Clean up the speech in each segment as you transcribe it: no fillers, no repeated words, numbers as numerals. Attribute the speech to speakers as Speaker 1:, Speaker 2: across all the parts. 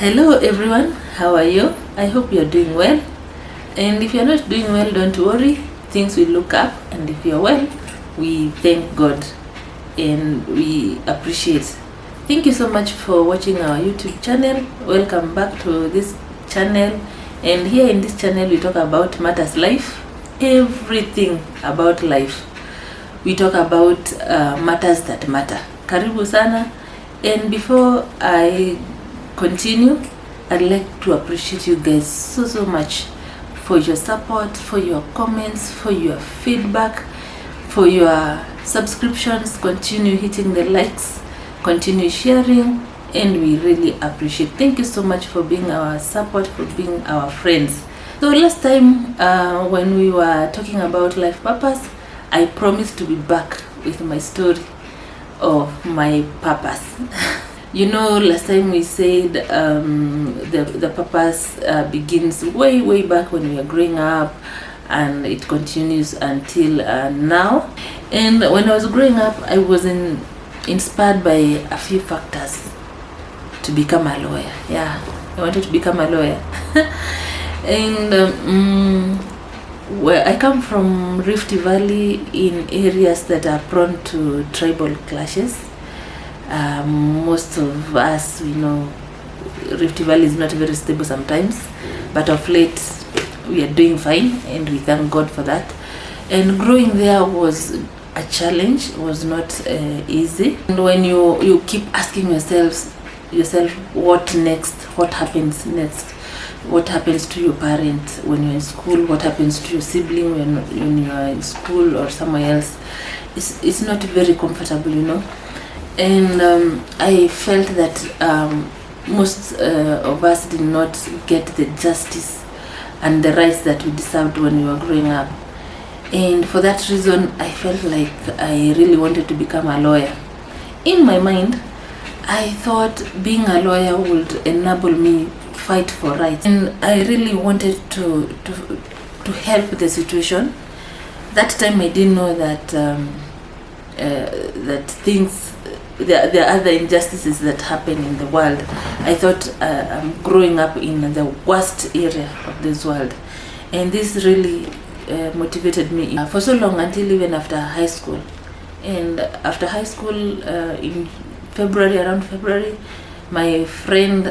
Speaker 1: Hello everyone, how are you? I hope you're doing well. And if you're not doing well, don't worry, things will look up. And if you're well, we thank God and we appreciate. Thank you so much for watching our YouTube channel. Welcome back to this channel. And here in this channel, we talk about matters life, everything about life. We talk about matters that matter. Karibu sana. And before I continue, I'd like to appreciate you guys so much for your support, for your comments, for your feedback, for your subscriptions. Continue hitting the likes, continue sharing, and we really appreciate. Thank you so much for being our support, for being our friends. So last time when we were talking about life purpose, I promised to be back with my story of my purpose. You know, last time we said the purpose begins way back when we were growing up, and it continues until now. And when I was growing up, I was inspired by a few factors to become a lawyer. Yeah, I wanted to become a lawyer. And where I come from, Rift Valley, in areas that are prone to tribal clashes. Most of us, we know Rift Valley is not very stable sometimes, but of late we are doing fine, and we thank God for that. And growing there was a challenge, was not easy. And when you keep asking yourself, what next? What happens next? What happens to your parent when you're in school? What happens to your sibling when you are in school or somewhere else? It's not very comfortable, you know. And I felt that most of us did not get the justice and the rights that we deserved when we were growing up. And for that reason, I felt like I really wanted to become a lawyer. In my mind, I thought being a lawyer would enable me fight for rights. And I really wanted to help the situation. That time I didn't know that there are other injustices that happen in the world. I thought I'm growing up in the worst area of this world, and this really motivated me for so long, until even after high school. And after high school, in around February, my friend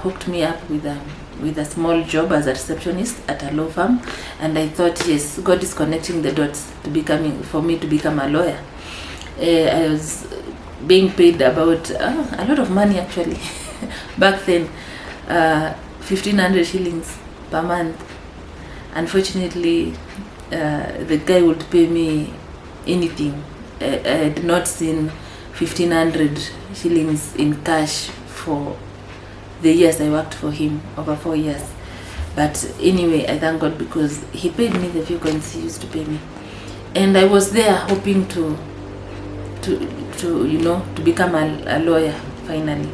Speaker 1: hooked me up with a small job as a receptionist at a law firm, and I thought, yes, God is connecting the dots for me to become a lawyer. I was being paid about a lot of money, actually. Back then, 1,500 shillings per month. Unfortunately, the guy would pay me anything. I had not seen 1,500 shillings in cash for the years I worked for him, over 4 years. But anyway, I thank God, because he paid me the few coins he used to pay me. And I was there hoping to become a lawyer finally.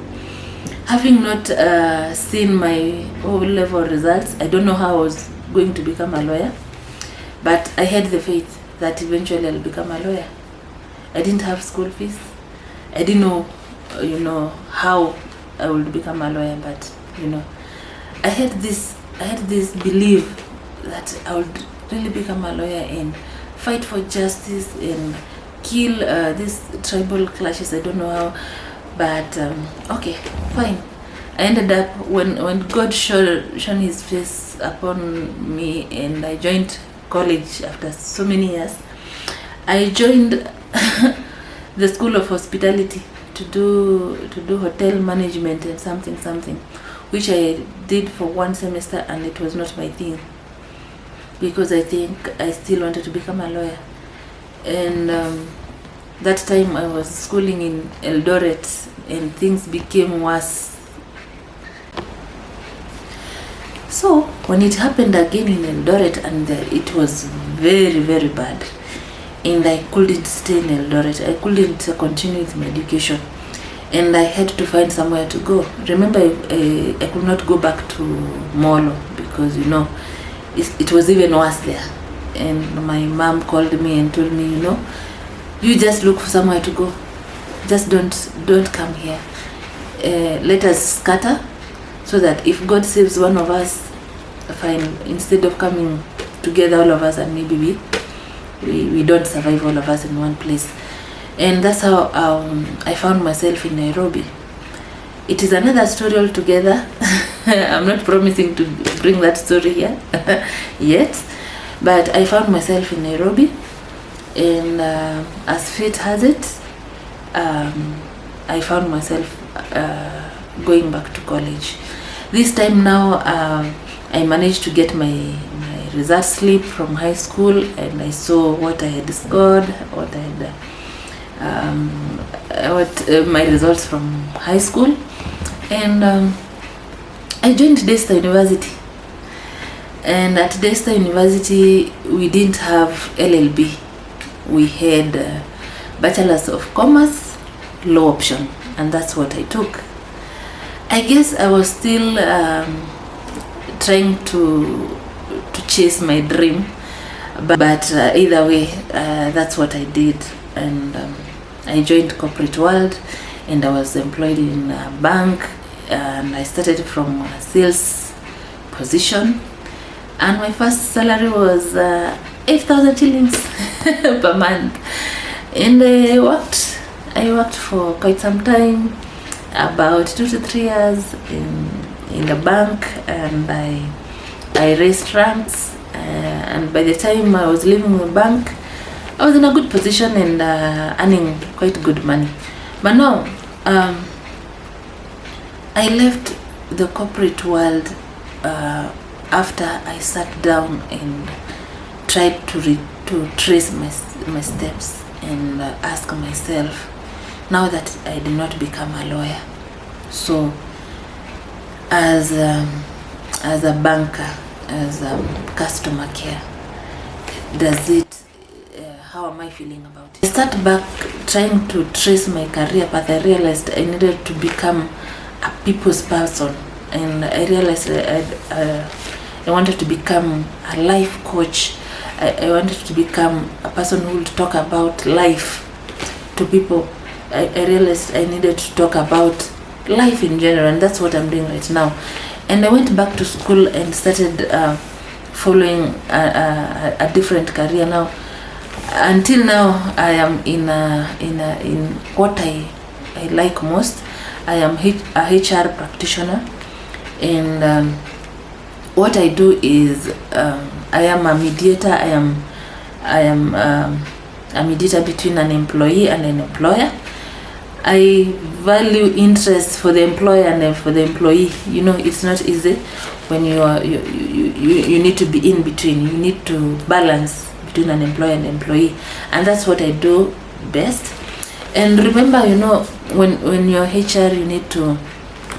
Speaker 1: Having not seen my O-level results, I don't know how I was going to become a lawyer, but I had the faith that eventually I'll become a lawyer. I didn't have school fees. I didn't know, how I would become a lawyer, but I had this belief that I would really become a lawyer and fight for justice and kill these tribal clashes. I don't know how, but okay, fine. I ended up, when God shone his face upon me and I joined college after so many years, I joined the School of Hospitality to do hotel management and something, which I did for 1 semester, and it was not my thing, because I think I still wanted to become a lawyer. And that time I was schooling in Eldoret, and things became worse. So when it happened again in Eldoret, and it was very bad, and I couldn't stay in Eldoret, I couldn't continue with my education, and I had to find somewhere to go. Remember, I could not go back to Molo, because it was even worse there. And my mom called me and told me, you just look for somewhere to go. Just don't come here. Let us scatter so that if God saves one of us, fine, instead of coming together all of us and maybe we don't survive all of us in one place. And that's how I found myself in Nairobi. It is another story altogether. I'm not promising to bring that story here yet, but I found myself in Nairobi, and as fate has it, I found myself going back to college. This time now, I managed to get my result slip from high school, and I saw what I had scored, what I had, my results from high school, and I joined Daystar University. And at Daystar University, we didn't have LLB. We had Bachelor's of Commerce, law option, and that's what I took. I guess I was still trying to chase my dream, but either way, that's what I did. And I joined corporate world, and I was employed in a bank, and I started from a sales position, and my first salary was 8,000 shillings per month. And I worked for quite some time, about 2 to 3 years in the bank, and I raised ranks, and by the time I was leaving the bank, I was in a good position and earning quite good money. But now, I left the corporate world after I sat down and tried to trace my steps and ask myself, now that I did not become a lawyer, so as a banker, as a customer care, how am I feeling about it? I sat back trying to trace my career path. I realized I needed to become a people's person, and I realized I wanted to become a life coach. I wanted to become a person who would talk about life to people. I realized I needed to talk about life in general, and that's what I'm doing right now. And I went back to school and started following a different career now. Until now, I am in what I like most. I am a HR practitioner, and what I do is I am a mediator. I am a mediator between an employee and an employer. I value interest for the employer and for the employee. You know, it's not easy when you need to be in between. You need to balance between an employer and employee, and that's what I do best. And remember, you know, when you're HR, you need to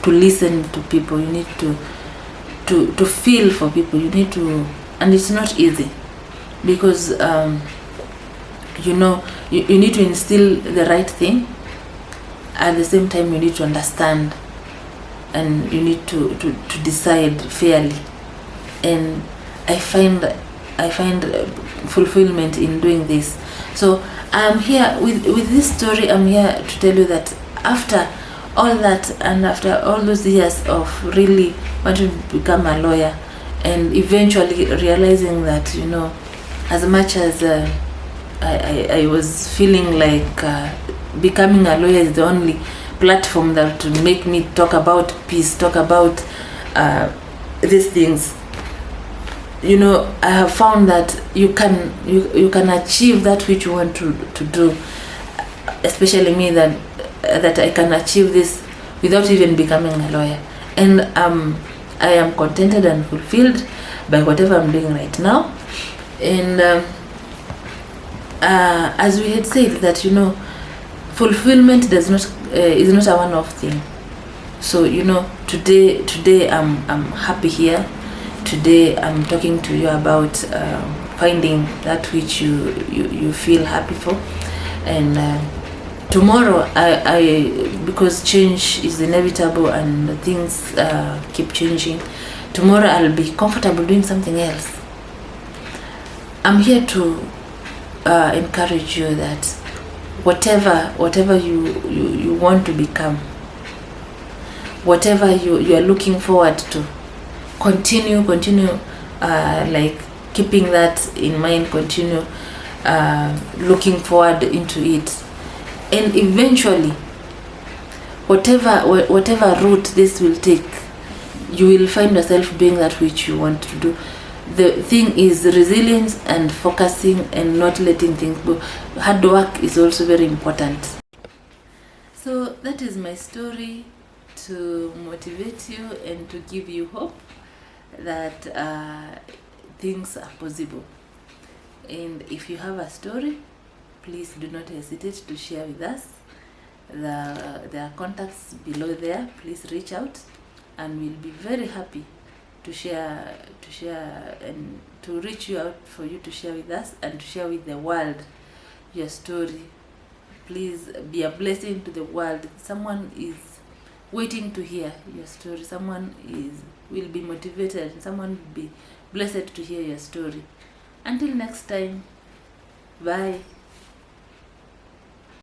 Speaker 1: listen to people. You need to feel for people. You need to, and it's not easy because you know, you need to instill the right thing. At the same time, you need to understand, and you need to decide fairly. And I find fulfillment in doing this. So I'm here with this story. I'm here to tell you that after all that, and after all those years of really wanting to become a lawyer, and eventually realizing that, you know, as much as I was feeling like becoming a lawyer is the only platform that will make me talk about peace, talk about these things, you know, I have found that you can achieve that which you want to do, especially me, that I can achieve this without even becoming a lawyer. And I am contented and fulfilled by whatever I'm doing right now. And as we had said, that, you know, fulfillment is not a one-off thing. So, you know, today I'm happy here. Today I'm talking to you about finding that which you feel happy for, and tomorrow I because change is inevitable and things keep changing. Tomorrow I'll be comfortable doing something else. I'm here to encourage you that whatever you want to become, whatever you are looking forward to, continue like keeping that in mind, continue looking forward into it, and eventually whatever route this will take, you will find yourself doing that which you want to do. The thing is resilience and focusing and not letting things go. Hard work is also very important. So that is my story, to motivate you and to give you hope that things are possible. And if you have a story, please do not hesitate to share with us. There are contacts below there. Please reach out, and we'll be very happy to share and to reach you out for you to share with us and to share with the world your story. Please be a blessing to the world. Someone is waiting to hear your story. Someone will be motivated. Someone will be blessed to hear your story. Until next time, bye.